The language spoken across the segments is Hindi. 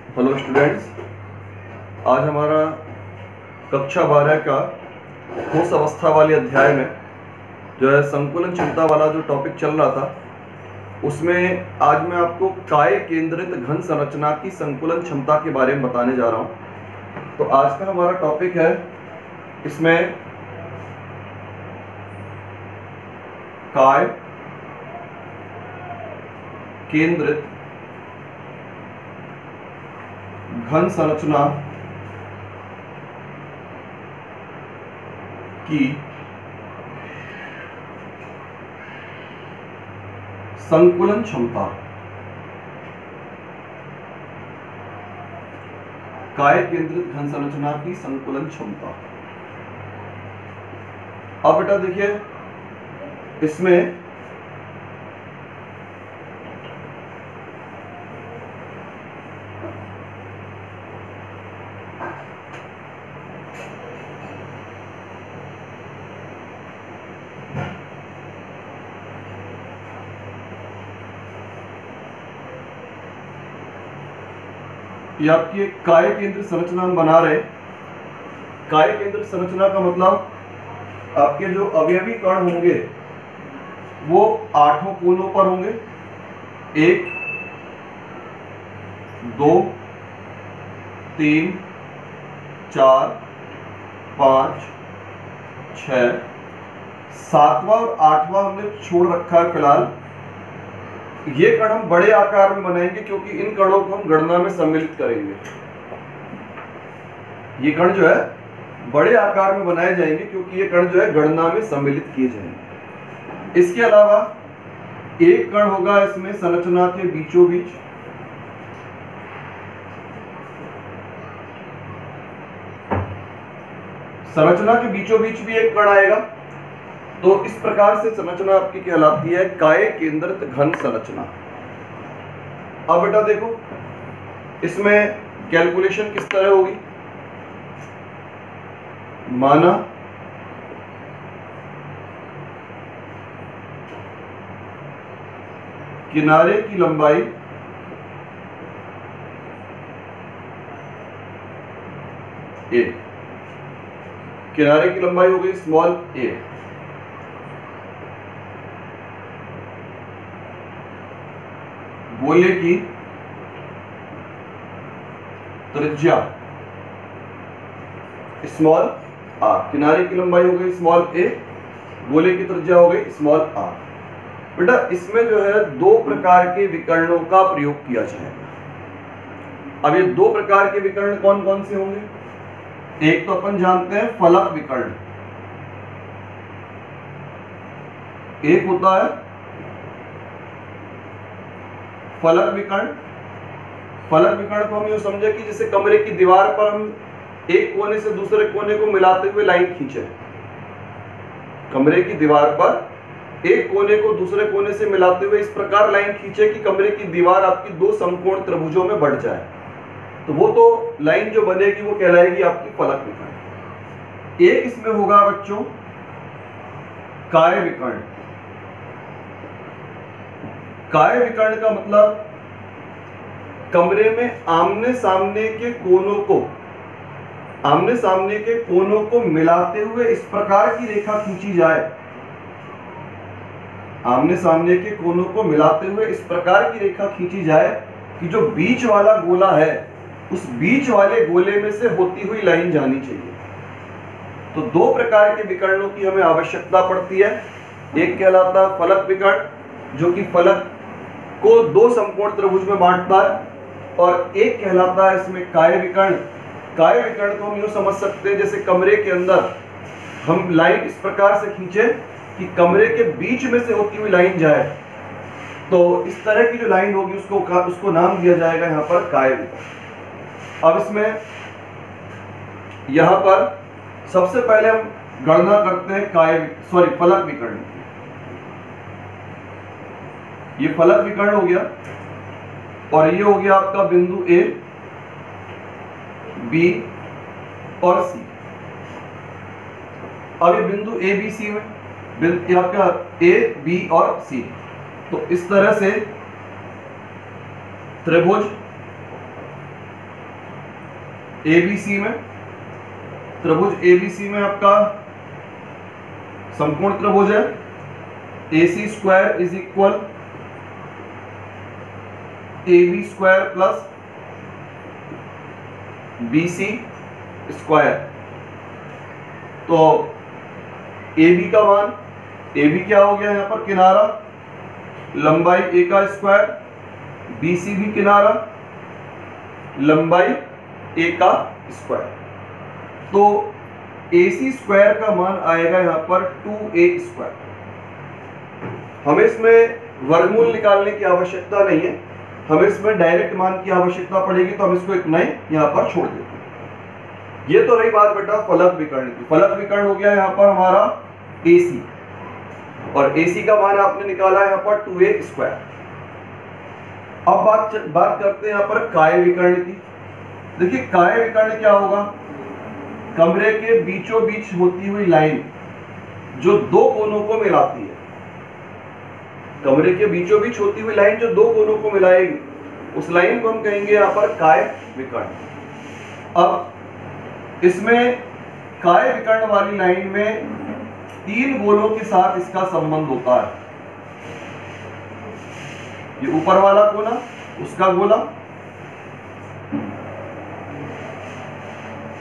हेलो स्टूडेंट्स, आज हमारा कक्षा 12 का ठोस अवस्था वाले अध्याय में जो है संकुलन क्षमता वाला जो टॉपिक चल रहा था, उसमें आज मैं आपको काय केंद्रित घन संरचना की संकुलन क्षमता के बारे में बताने जा रहा हूं। तो आज का हमारा टॉपिक है, इसमें काय केंद्रित घन संरचना की संकुलन क्षमता। काय केंद्रित घन संरचना की संकुलन क्षमता। अब बेटा देखिए, इसमें ये आपकी एक काय केंद्रित संरचना हम बना रहे हैं। काय केंद्रित संरचना का मतलब आपके जो अवयवी कण होंगे वो 8 कोनों पर होंगे। 1 2 3 4 5 6 7वां और 8वां हमने छोड़ रखा है फिलहाल। ये कण हम बड़े आकार में बनाएंगे क्योंकि इन कणों को हम गणना में सम्मिलित करेंगे। ये कण जो है बड़े आकार में बनाए जाएंगे क्योंकि ये कण जो है गणना में सम्मिलित किए जाएंगे। इसके अलावा एक कण होगा इसमें संरचना के बीचों बीच। संरचना के बीचों बीच भी एक कण आएगा। तो इस प्रकार से संरचना आपकी कहलाती है काय केंद्रित घन संरचना। अब बेटा देखो, इसमें कैलकुलेशन किस तरह होगी। माना किनारे की लंबाई a, किनारे की लंबाई हो गई स्मॉल a। गोले की त्रिज्या स्मॉल r, किनारे की लंबाई हो गई स्मॉल a, गोले की त्रिज्या हो गई स्मॉल r। बेटा इसमें जो है दो प्रकार के विकर्णों का प्रयोग किया जाएगा। अब ये दो प्रकार के विकर्ण कौन कौन से होंगे? एक तो अपन जानते हैं फलक विकर्ण। एक होता है फलक विकर्ण। फलक विकर्ण को हम यूं समझे कि जैसे कमरे की दीवार पर हम एक कोने से दूसरे कोने को मिलाते हुए लाइन खींचे। कमरे की दीवार पर एक कोने को दूसरे कोने से मिलाते हुए इस प्रकार लाइन खींचे कि कमरे की दीवार आपकी दो समकोण त्रिभुजों में बढ़ जाए, तो वो तो लाइन जो बनेगी वो कहलाएगी आपकी फलक विकर्ण। एक इसमें होगा बच्चों काय विकर्ण। काय विकर्ण का मतलब कमरे में आमने सामने के कोनों को मिलाते हुए इस प्रकार की रेखा खींची जाए। आमने सामने के कोनों को मिलाते हुए इस प्रकार की रेखा खींची जाए कि जो बीच वाला गोला है उस बीच वाले गोले में से होती हुई लाइन जानी चाहिए। तो दो प्रकार के विकर्णों की हमें आवश्यकता पड़ती है। एक कहलाता है फलक विकर्ण जो कि फलक को दो समकोण त्रिभुज में बांटता है, और एक कहलाता है इसमें काय विकर्ण। काय विकर्ण को हम यूं समझ सकते हैं जैसे कमरे के अंदर हम लाइन इस प्रकार से खींचे कि कमरे के बीच में से होती हुई लाइन जाए, तो इस तरह की जो लाइन होगी उसको नाम दिया जाएगा यहाँ पर काय विकर्ण। अब इसमें यहाँ पर सबसे पहले हम गणना करते हैं फलक विकर्ण की। ये फलक विकर्ण हो गया और ये हो गया आपका बिंदु A, B और C। अब ये बिंदु A, B, C में आपका A, B और C, तो इस तरह से त्रिभुज एबीसी में, त्रिभुज एबीसी में आपका समकोण त्रिभुज है, AC square is equal AB square plus BC square. तो AB का मान, AB क्या हो गया यहाँ पर किनारा, लंबाई A का स्क्वायर, BC भी किनारा, लंबाई A का स्क्वायर। तो AC स्क्वायर का मान आएगा यहाँ पर 2A स्क्वायर। हमें इसमें वर्गमूल निकालने की आवश्यकता नहीं है, हमें इसमें डायरेक्ट मान की आवश्यकता पड़ेगी, तो हम इसको इतना ही यहाँ पर छोड़ देते हैं। ये तो रही बात बेटा फलक विकर्ण की। फलक विकर्ण हो गया यहाँ पर हमारा AC, और AC का मान आपने निकाला यहाँ पर 2A स्क्वायर। अब बात करते हैं यहाँ पर काय विकर्ण की। देखिए काय विकर्ण क्या होगा, कमरे के बीचों बीच होती हुई लाइन जो दो कोनों को मिलाती है, कमरे के बीचों बीच होती हुई लाइन जो दो कोनों को मिलाएगी, उस लाइन को हम कहेंगे यहाँ पर काय विकर्ण। अब इसमें काय विकर्ण वाली लाइन में तीन गोलों के साथ इसका संबंध होता है। ये ऊपर वाला कोना उसका गोला,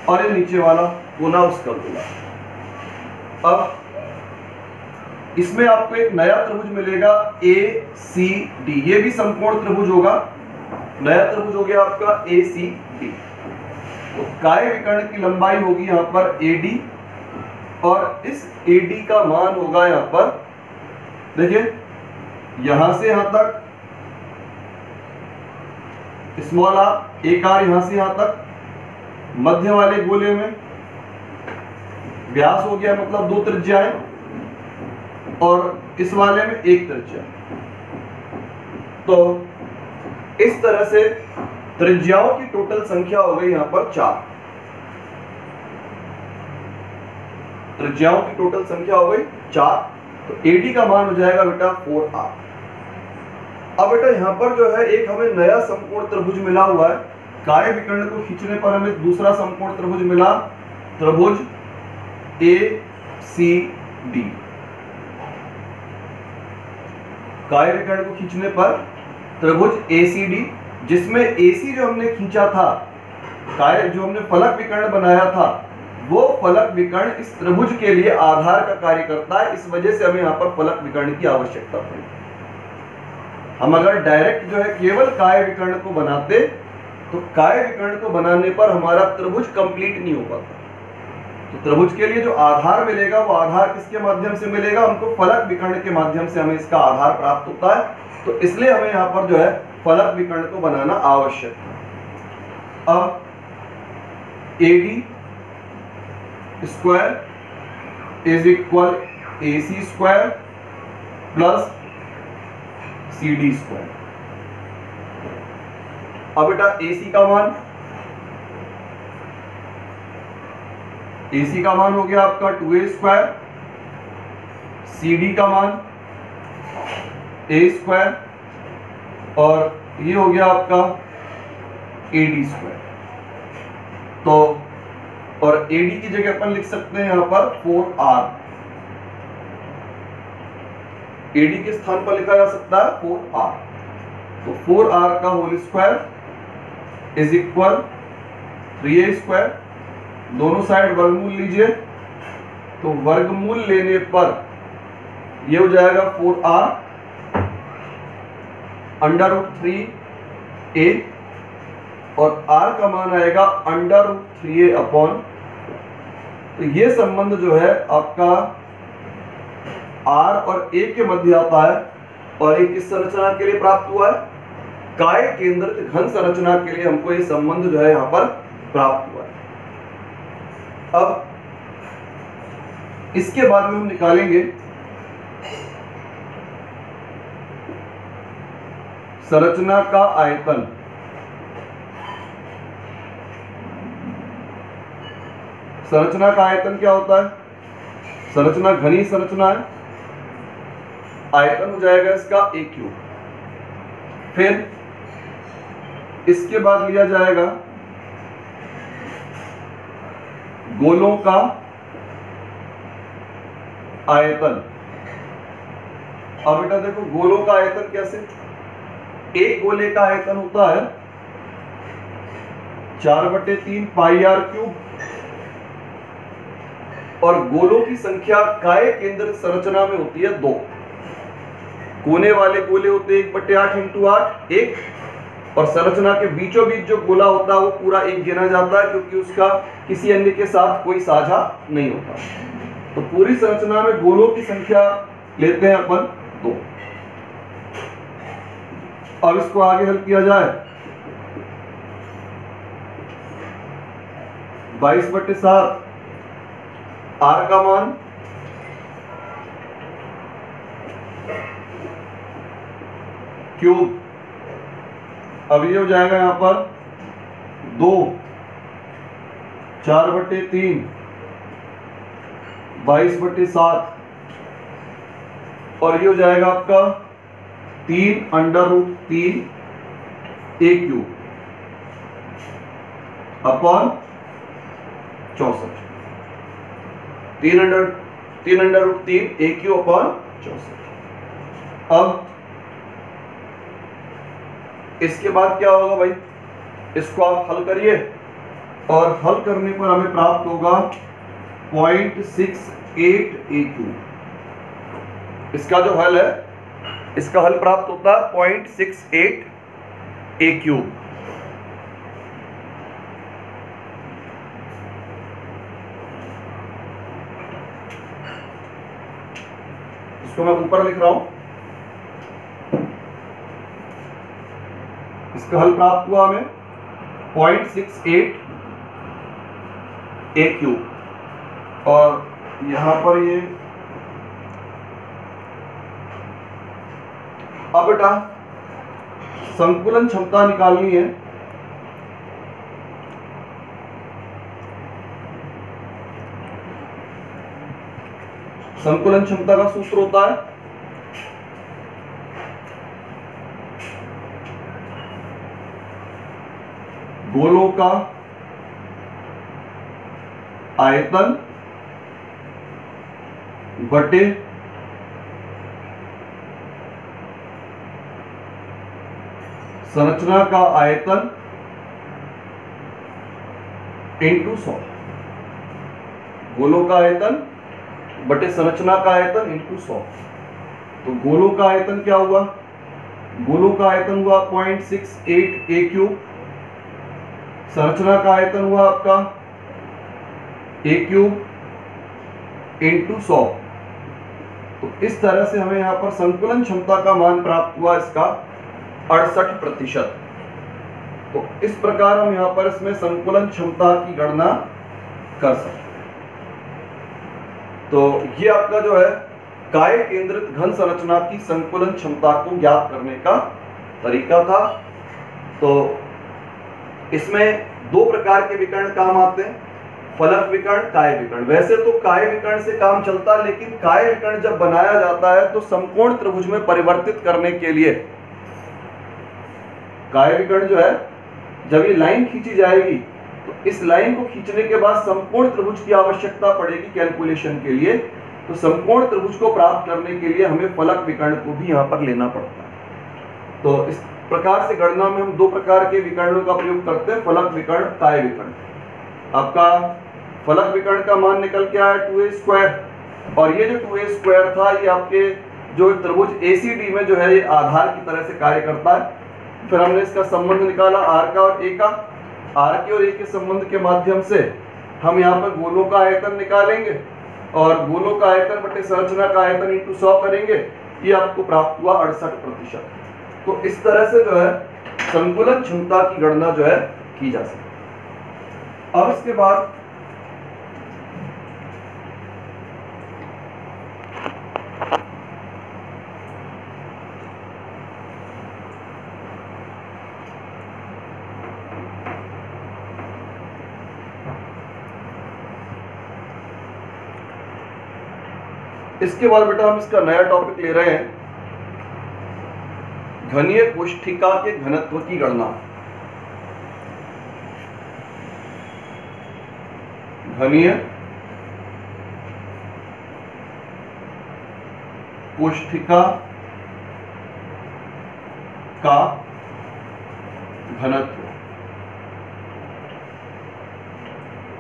और ये नीचे वाला कोना उसका गोला। अब इसमें आपको एक नया त्रिभुज मिलेगा ACD, ये भी समकोण त्रिभुज होगा, नया त्रिभुज हो गया आपका ACD। तो काय विकर्ण की लंबाई होगी यहां पर AD, और इस AD का मान होगा यहां पर, देखिए यहां से यहां तक स्मॉल r, एक r यहां से यहां तक, मध्य वाले गोले में व्यास हो गया मतलब दो त्रिज्याएं, और इस वाले में एक त्रिज्या। तो इस तरह से त्रिज्याओं की टोटल संख्या हो गई यहां पर 4। त्रिज्याओं की टोटल संख्या हो गई 4। तो AD का मान हो जाएगा बेटा 4R। अब बेटा यहां पर जो है एक हमें नया समकोण त्रिभुज मिला हुआ है, काय विकर्ण को खींचने पर हमें दूसरा समकोण त्रिभुज मिला, त्रिभुज ACD। काय विकर्ण को खींचने पर त्रिभुज ACD, जिसमें AC जो हमने खींचा था, काय जो हमने फलक विकर्ण बनाया था, वो फलक विकर्ण इस त्रिभुज के लिए आधार का कार्य करता है। इस वजह से हमें यहाँ पर फलक विकर्ण की आवश्यकता पड़ी। हम अगर डायरेक्ट जो है केवल काय विकर्ण को बनाते, तो काय विकर्ण को बनाने पर हमारा त्रिभुज कंप्लीट नहीं हो पाता। तो त्रिभुज के लिए जो आधार मिलेगा, वो आधार किसके माध्यम से मिलेगा, हमको फलक विकर्ण के माध्यम से हमें इसका आधार प्राप्त होता है। तो इसलिए हमें यहाँ पर जो है फलक विकर्ण को बनाना आवश्यक है। अब AD square is equal AC square plus CD square. अब बेटा AC का मान, AC का मान हो गया आपका 2A स्क्वायर, CD का मान A स्क्वायर, और ये हो गया आपका AD स्क्वायर। तो और AD की जगह अपन लिख सकते हैं यहां पर 4R। AD के स्थान पर लिखा जा सकता है 4R। तो 4R का whole square is equal 3A square. दोनों साइड वर्गमूल लीजिए, तो वर्गमूल लेने पर ये हो जाएगा 4R अंडर रूट 3A, और R का मान आएगा अंडर रूट 3A अपॉन। तो ये संबंध जो है आपका R और A के मध्य आता है, और ये किस संरचना के लिए प्राप्त हुआ है, काय केंद्रित घन संरचना के लिए हमको ये संबंध जो है यहां पर प्राप्त हुआ है। अब इसके बाद में हम निकालेंगे संरचना का आयतन। संरचना का आयतन क्या होता है, संरचना घनी संरचना है, आयतन हो जाएगा इसका A क्यूब। फिर इसके बाद लिया जाएगा गोलों का आयतन। अब बेटा देखो गोलों का आयतन कैसे, एक गोले का आयतन होता है 4/3 पाई आर क्यूब, और गोलों की संख्या काय केंद्र संरचना में होती है 2। कोने वाले गोले होते हैं 1/8 × 8 1, और संरचना के बीचों बीच जो गोला होता है वो पूरा 1 गिना जाता है, क्योंकि उसका किसी अन्य के साथ कोई साझा नहीं होता। तो पूरी संरचना में गोलों की संख्या लेते हैं अपन 2। अब इसको आगे हल किया जाए, 22/7 आर का मान क्यूब। अब ये हो जाएगा यहां पर 2 4/3 22/7, और ये हो जाएगा आपका 3√3 a cube upon 64। 3√3 a cube upon 64। अब इसके बाद क्या होगा भाई, इसको आप हल करिए, और हल करने पर हमें प्राप्त होगा 0.68 a क्यूब। इसका जो हल है, इसका हल प्राप्त होता है 0.68 a क्यूब। इसको मैं ऊपर लिख रहा हूं, इसका हल प्राप्त हुआ हमें 0.68 a क्यूब, और यहां पर ये अब बेटा संकुलन क्षमता निकालनी है। संकुलन क्षमता का सूत्र होता है गोलों का आयतन बटे संरचना का आयतन इंटू 100। गोलों का आयतन बटे संरचना का आयतन इंटू 100। तो गोलों का आयतन क्या हुआ, गोलों का आयतन हुआ 0.68 a क्यूब, संरचना का आयतन हुआ आपका a क्यूब इंटू 100। तो इस तरह से हमें यहां पर संकुलन क्षमता का मान प्राप्त हुआ इसका 68%। तो इस प्रकार हम यहां पर इसमें संकुलन क्षमता की गणना कर सकते हैं। तो ये आपका जो है काय केंद्रित घन संरचना की संकुलन क्षमता को ज्ञात करने का तरीका था। तो इसमें 2 प्रकार के विकर्ण काम आते हैं, फलक विकर्ण, काय विकर्ण। वैसे तो काय विकर्ण से काम चलता है, लेकिन काय विकर्ण जब बनाया जाता है तो समकोण त्रिभुज में परिवर्तित करने के लिए काय विकर्ण जो है, जब ये लाइन खींची जाएगी तो इस लाइन को खींचने के बाद समकोण त्रिभुज की आवश्यकता पड़ेगी कैलकुलेशन के लिए। तो समकोण त्रिभुज को प्राप्त करने के लिए हमें फलक विकर्ण को भी यहाँ पर लेना पड़ता है। तो इस प्रकार से गणना में हम 2 प्रकार के विकर्णों का प्रयोग करते हैं, फलक विकर्ण, काय विकर्ण। आपका फलक विकर्ण का मान निकल के आया 2a², और ये जो 2a² था ये आपके जो त्रिभुज ACD में जो है ये आधार की तरह से कार्य करता है। फिर हमने इसका संबंध निकाला R का और A का। R के और A के संबंध के माध्यम से हम यहाँ पर गोलों का आयतन निकालेंगे, और गोलों का आयतन बटे संरचना का आयतन इंटू 100 करेंगे। ये आपको प्राप्त हुआ 68%। तो इस तरह से जो है संकुलन क्षमता की गणना जो है की जा सकती है। अब इसके बाद बेटा हम इसका नया टॉपिक ले रहे हैं, घनीय कोष्ठिका के घनत्व की गणना। घनीय कोष्ठिका का घनत्व।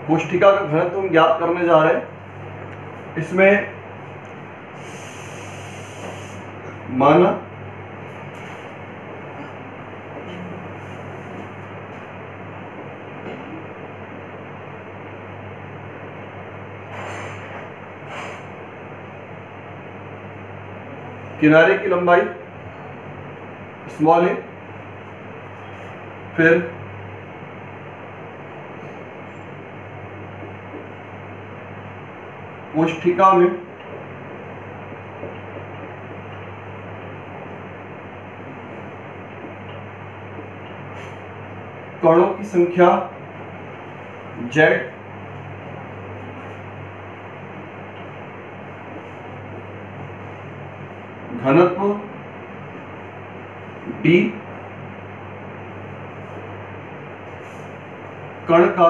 कोष्ठिका का घनत्व हम ज्ञात करने जा रहे हैं। इसमें माना किनारे की लंबाई स्मॉल ए, फिर कोष्ठिका में कणों की संख्या Z, घनत्व D, कण का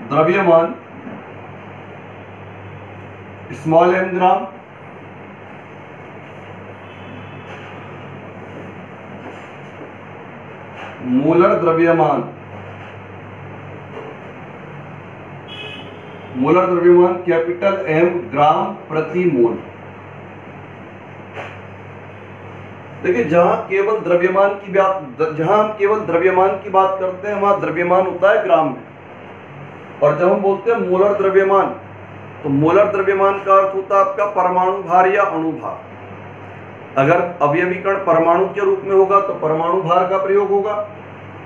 द्रव्यमान स्मॉल m ग्राम, मोलर द्रव्यमान कैपिटल M ग्राम प्रति मोल। देखिए जहां हम केवल द्रव्यमान की बात करते हैं वहां द्रव्यमान होता है ग्राम में, और जब हम बोलते हैं मोलर द्रव्यमान तो मोलर द्रव्यमान का अर्थ होता है आपका परमाणु भार या अणु भार। अगर अवयवी कण परमाणु के रूप में होगा तो परमाणु भार का प्रयोग होगा,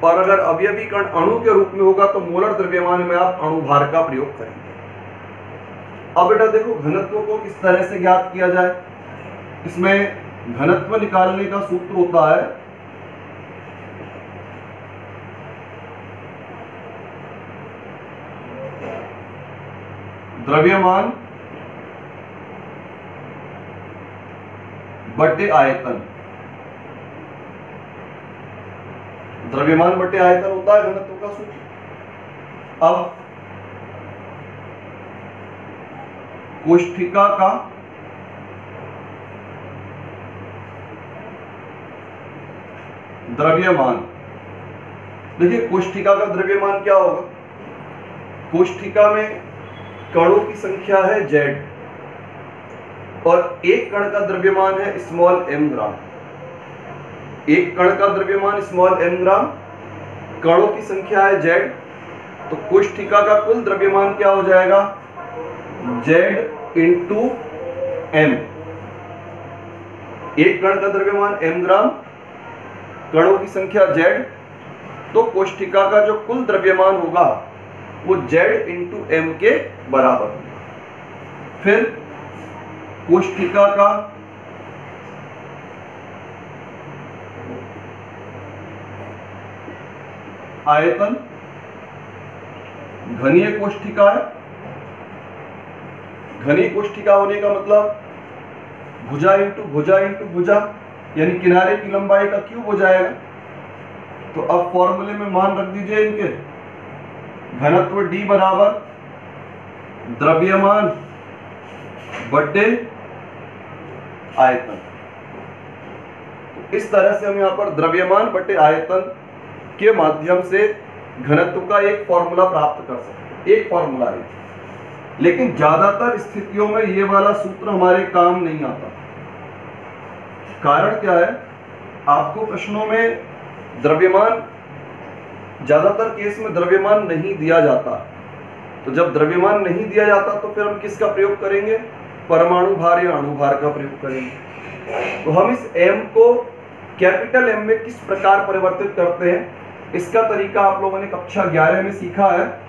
और अगर अवयवी कण अणु के रूप में होगा तो मोलर द्रव्यमान में आप अणु भार का प्रयोग करेंगे। अब बेटा देखो घनत्व को किस तरह से ज्ञात किया जाए। इसमें घनत्व निकालने का सूत्र होता है द्रव्यमान बटे आयतन। द्रव्यमान बटे आयतन होता है घनत्व का सूत्र। अब कोष्ठिका का द्रव्यमान, देखिए कोष्ठिका का द्रव्यमान क्या होगा। कोष्ठिका में कणों की संख्या है Z और एक कण का द्रव्यमान है स्मॉल m ग्राम। एक कण का द्रव्यमान स्मॉल m ग्राम, कणों की संख्या है Z, तो कोष्ठिका का कुल द्रव्यमान क्या हो जाएगा Z इंटू m। एक कण का द्रव्यमान m ग्राम, कणों की संख्या Z, तो कोष्ठिका का जो कुल द्रव्यमान होगा वो Z इंटू m के बराबर होगा। फिर कोष्ठिका का आयतन, घनीय कोष्ठिका है। घनीय कोष्ठिका होने का मतलब भुजा इंटू भुजा इंटू भुजा, यानी किनारे की लंबाई का क्यूब हो जाएगा। तो अब फॉर्मूले में मान रख दीजिए इनके। घनत्व D बराबर द्रव्यमान बटे आयतन। तो इस तरह से हम यहां पर द्रव्यमान बटे आयतन के माध्यम से घनत्व का एक फॉर्मूला प्राप्त कर सकते हैं। एक फॉर्मूला है, लेकिन ज्यादातर स्थितियों में ये वाला सूत्र हमारे काम नहीं आता। कारण क्या है, आपको प्रश्नों में द्रव्यमान, ज्यादातर केस में द्रव्यमान नहीं दिया जाता। तो जब द्रव्यमान नहीं दिया जाता तो फिर हम किसका प्रयोग करेंगे, परमाणु भार या अणु भार का प्रयोग करेंगे। तो हम इस m को कैपिटल M में किस प्रकार परिवर्तित करते हैं, इसका तरीका आप लोगों ने कक्षा 11 में सीखा है।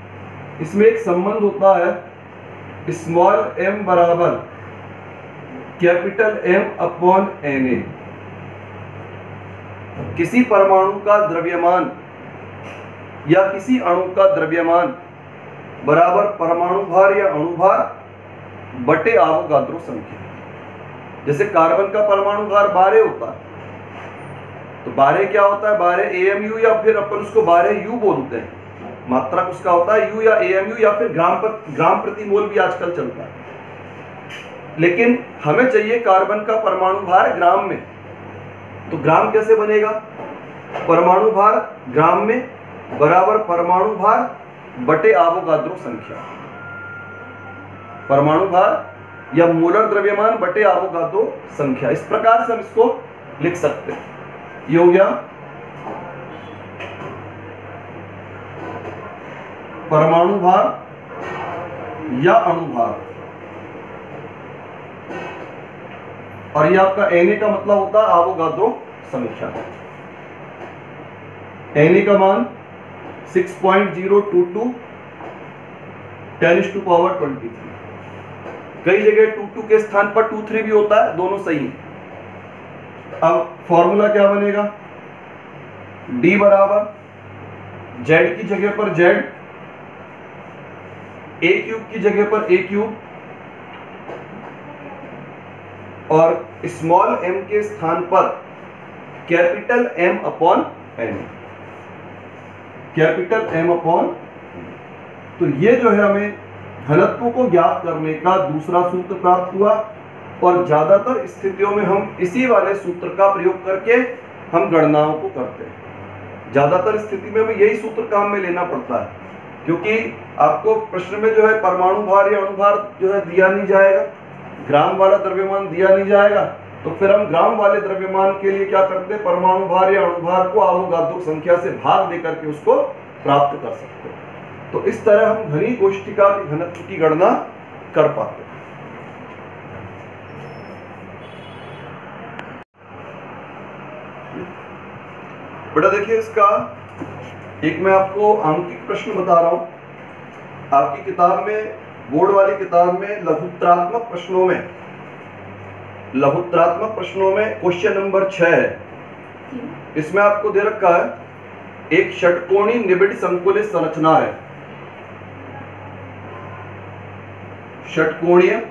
इसमें एक संबंध होता है स्मॉल m बराबर कैपिटल M अपॉन Na। किसी परमाणु का द्रव्यमान या किसी अणु का द्रव्यमान बराबर परमाणु भार या अणु भार बटे आवोगाद्रो संख्या। जैसे कार्बन का परमाणु भार 12 होता है, तो 12 क्या होता है, 12 AMU, या फिर अपन उसको 12U बोलते हैं। मात्रक उसका होता है यू या एएमयू या फिर ग्राम प्रति मोल भी आजकल चलता है। लेकिन हमें चाहिए कार्बन का परमाणु भार ग्राम में, तो ग्राम कैसे बनेगा? परमाणु भार ग्राम में बराबर परमाणु भार बटे एवोगाद्रो संख्या। परमाणु भार या मोलर द्रव्यमान बटे एवोगाद्रो संख्या, इस प्रकार से हम इसको लिख सकते हैं। ये हो गया परमाणु भार या अणु भार, और ये आपका Na का मतलब होता है एवोगाद्रो संख्या। Na का मान 6.022 10⁻23। कई जगह 22 के स्थान पर 23 भी होता है, दोनों सही है। अब फॉर्मूला क्या बनेगा? D बराबर Z की जगह पर Z, A क्यूब की जगह पर A क्यूब, और स्मॉल m के स्थान पर capital M upon n, capital M upon. तो ये जो है हमें घनत्व को ज्ञात करने का दूसरा सूत्र प्राप्त हुआ, और ज्यादातर स्थितियों में हम इसी वाले सूत्र का प्रयोग करके हम गणनाओं को करते हैं। ज्यादातर स्थिति में हमें यही सूत्र काम में लेना पड़ता है, क्योंकि आपको प्रश्न में जो है परमाणु भार या अणु भार जो है दिया नहीं जाएगा, ग्राम वाला द्रव्यमान दिया नहीं जाएगा, तो फिर हम ग्राम वाले द्रव्यमान के लिए क्या करते हैं? परमाणु भार या अणु भार को एवोगाद्रो संख्या से भाग देकर के उसको प्राप्त कर सकते हैं। तो इस तरह हम घनी कोष्ठिका के घनत्व की गणना कर पाते हैं। बेटा देखिए, इसका एक मैं आपको आंकिक प्रश्न बता रहा हूं। आपकी किताब में, बोर्ड वाली किताब में लघुत्रात्मक प्रश्नों में क्वेश्चन नंबर 6 है। इसमें आपको दे रखा है एक षटकोणीय निबिड़ संकुलित संरचना है। षटकोणीय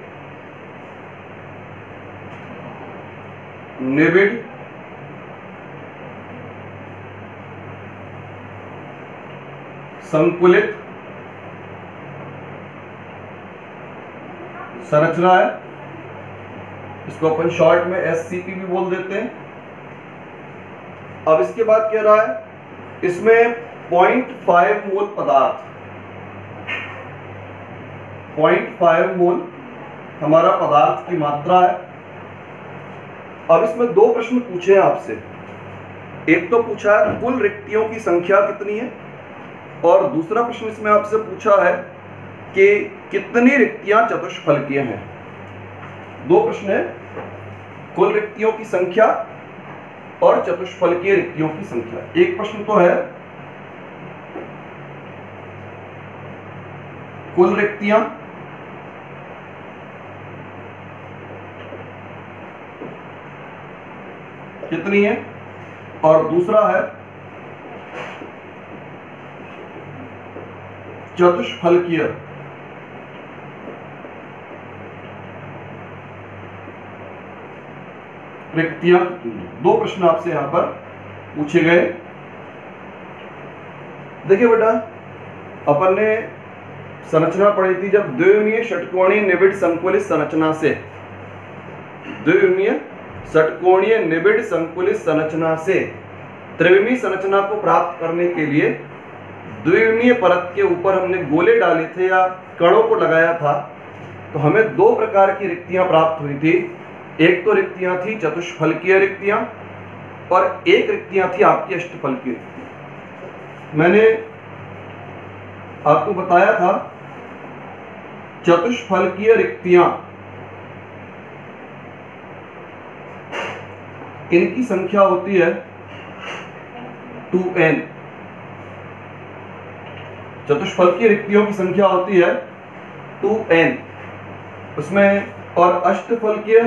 निबिड़ संकुलित संरचना है, इसको अपन शॉर्ट में SCP भी बोल देते हैं। अब इसके बाद कह रहा है इसमें 0.5 मोल पदार्थ, 0.5 मोल हमारा पदार्थ की मात्रा है। अब इसमें दो प्रश्न पूछे हैं आपसे। एक तो पूछा है कुल रिक्तियों की संख्या कितनी है, और दूसरा प्रश्न इसमें आपसे पूछा है कि कितनी रिक्तियां चतुष्फलकीय हैं। दो प्रश्न है, कुल रिक्तियों की संख्या और चतुष्फलकीय रिक्तियों की संख्या। एक प्रश्न तो है कुल रिक्तियां कितनी है, और दूसरा है चतुष्फलकीय रिक्तियां कितनी है। दो प्रश्न आपसे यहां पर पूछे गए। देखिए बेटा, अपन ने संरचना पढ़ी थी जब द्विविमीय षटकोणीय निबिड़ संकुलित संरचना से, द्विविमीय षटकोणीय निबिड़ संकुलित संरचना से त्रिविमीय संरचना को प्राप्त करने के लिए द्विविमीय परत के ऊपर हमने गोले डाले थे या कणों को लगाया था, तो हमें दो प्रकार की रिक्तियां प्राप्त हुई थी। एक तो रिक्तियां थी चतुष्फलकीय रिक्तियां, और एक रिक्तियां थी आपकी अष्टफलकीय रिक्तियां। मैंने आपको बताया था चतुष्फलकीय रिक्तियां, इनकी संख्या होती है 2n। चतुष्फलकीय रिक्तियों की संख्या होती है 2n उसमें, और अष्टफलकीय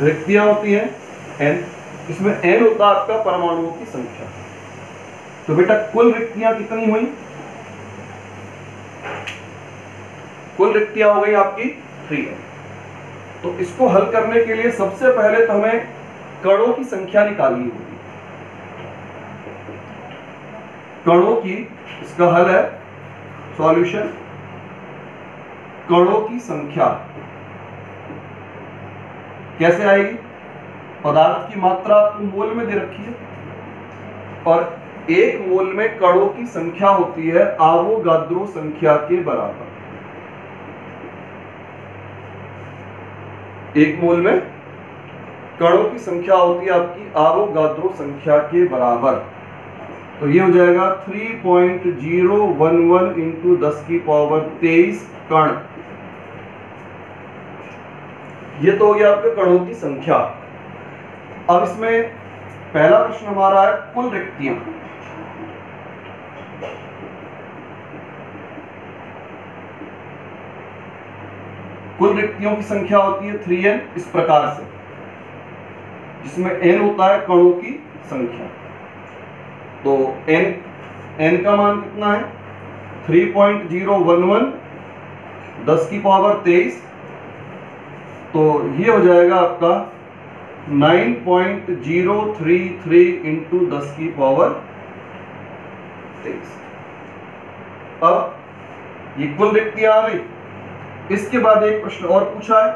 रिक्तियां होती हैं n। इसमें n होता है आपका परमाणुओं की संख्या। तो बेटा कुल रिक्तियां कितनी हुई? कुल रिक्तियां हो गई आपकी 3n। तो इसको हल करने के लिए सबसे पहले तो हमें कणों की संख्या निकालनी होगी। कणों की, इसका हल है सॉल्यूशन, कणों की संख्या कैसे आएगी? पदार्थ की मात्रा आपको मोल में दे रखी है और एक मोल में कणों की संख्या होती है आवोगाद्रो संख्या के बराबर। एक मोल में कणों की संख्या होती है आपकी आवोगाद्रो संख्या के बराबर। तो ये हो जाएगा 3.011 इंटू 10 की पावर 23 कण। ये तो हो गया आपके कणों की संख्या। अब इसमें पहला प्रश्न हमारा है कुल रिक्तियां। कुल रिक्तियों की संख्या होती है 3n इस प्रकार से, जिसमें n होता है कणों की संख्या। तो n का मान कितना है? 3.011 10 की पावर 23, तो ये हो जाएगा आपका 9.033 इंटू 10 की पावर 23। अब ये कुल रिक्तियां आ गई। इसके बाद एक प्रश्न और पूछा है,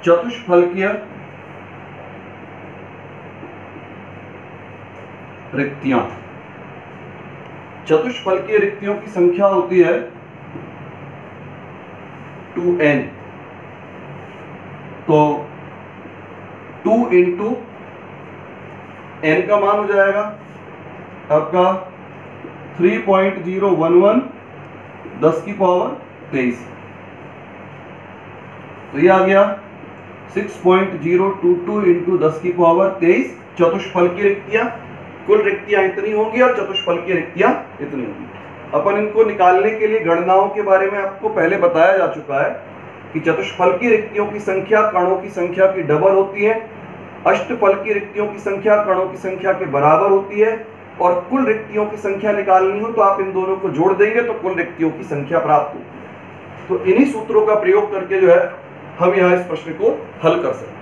चतुष्फलकीय रिक्तियां। चतुष्फलकीय रिक्तियों की संख्या होती है 2n। तो 2 इंटू n का मान हो जाएगा आपका 3.011 10 की पावर 23। तो ये आ गया 6.022 इंटू 10 की पावर 23 चतुष्फलकीय रिक्तियां। कुल रिक्तियां इतनी होंगी और चतुष्फलकीय रिक्तियां इतनी होंगी। अपन इनको निकालने के लिए गणनाओं के बारे में आपको पहले बताया जा चुका है कि चतुष्फलकीय रिक्तियों की संख्या कणों की संख्या की डबल होती है, अष्टफलकीय रिक्तियों की संख्या कणों की संख्या के बराबर होती है, और कुल रिक्तियों की संख्या निकालनी हो तो आप इन दोनों को जोड़ देंगे तो कुल रिक्तियों की संख्या प्राप्त होगी। तो इन्हीं सूत्रों का प्रयोग करके जो है हम यहाँ इस प्रश्न को हल कर सकते हैं।